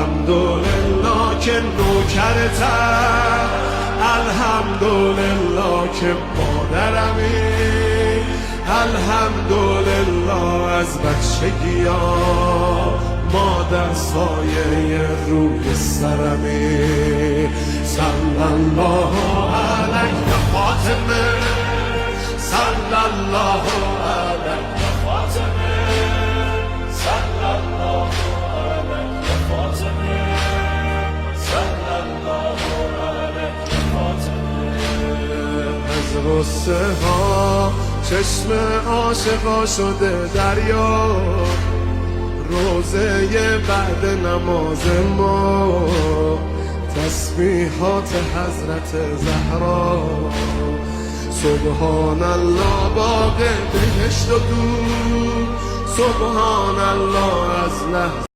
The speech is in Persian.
الحمدلله که نوکرتم، الحمدلله که مادرمی، الحمدلله از بچگی ها مادر سایه روی سرمی. صلی الله علیه فاطمه، صلی الله علیه فاطمه، صلی الله علیه فاطمه، صلی الله علیه فاطمه. از غصه ها چشم عاشقا شده دریا، روزه بعد نماز ما تسبیحات حضرت زهرا. سبحان الله باغ بهشت و دور، سبحان الله از لحظه